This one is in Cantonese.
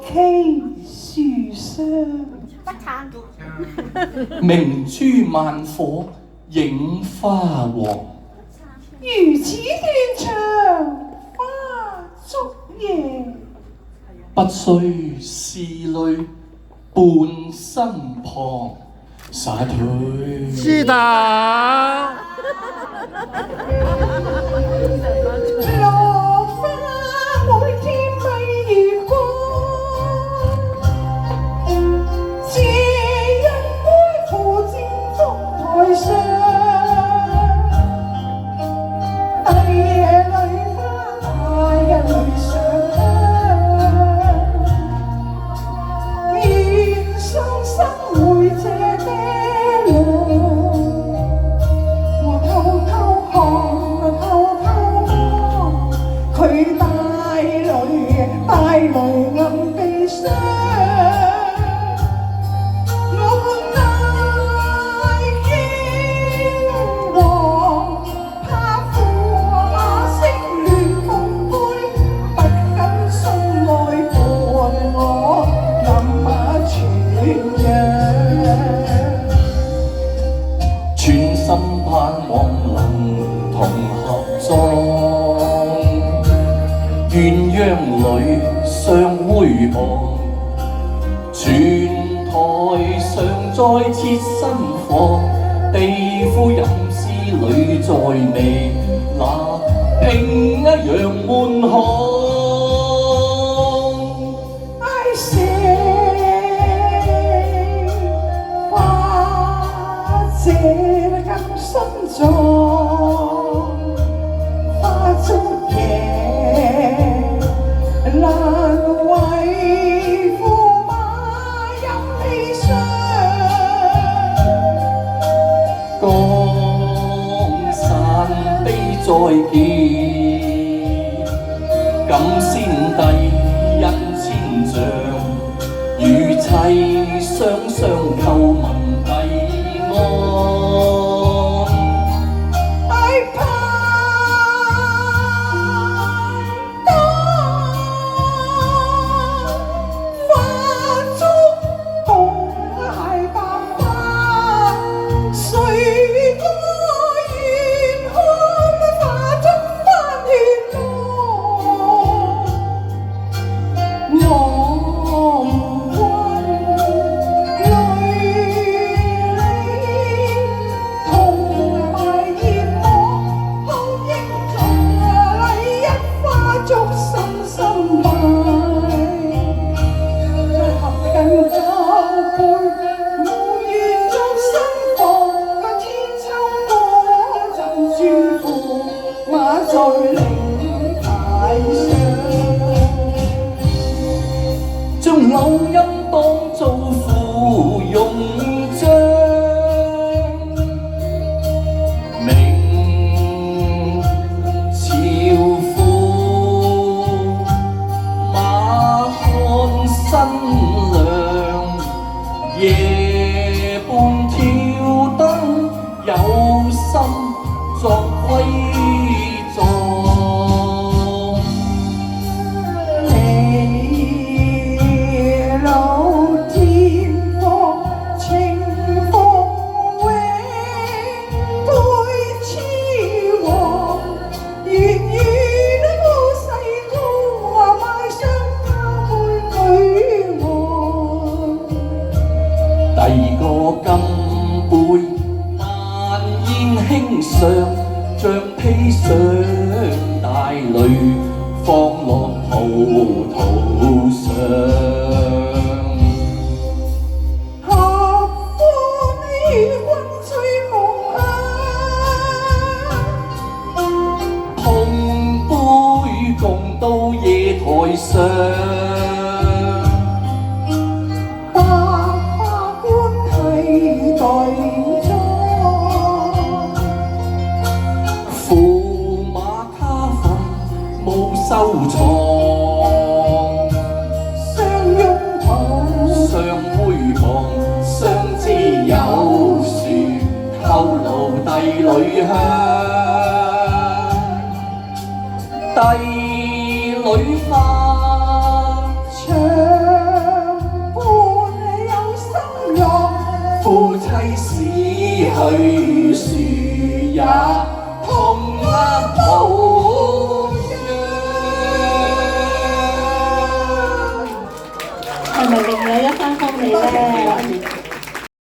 K 樹上，明珠萬火映花黃，如此斷腸花燭夜，不須是淚伴身旁，灑退。是的。落花每天揮月光，這一杯付戰燭台上，大夜裏花，大日裏上香，願雙生會這爹娘。佢帶淚暗悲傷，我們大驚惶，怕駙馬色亂風杯，不肯送來伴我臨馬傳揚，全心盼望能同合作。鴛鴦裏相會旁，泉台上再設新房，地府飲詩裏再未那平一樣滿腔。I say 花謝更心臟，花燭夜。難為駙馬任悲傷，江山悲再見，感先帝恩千丈，與妻雙雙叩問帝安。在靈牌上，將柳音當做芙蓉漿，明朝駙馬看新娘，夜半挑燈有心作歸。第個金杯萬煙輕上，像披上大淚放落葡萄上。合歡與君醉夢鄉，碰杯共到夜台上。駙馬卡粉冇收藏，相擁抱，相會旁，相知有樹透露帝女香，帝女花長。夫妻死去樹也同壓無恙。係咪另有一番風味咧？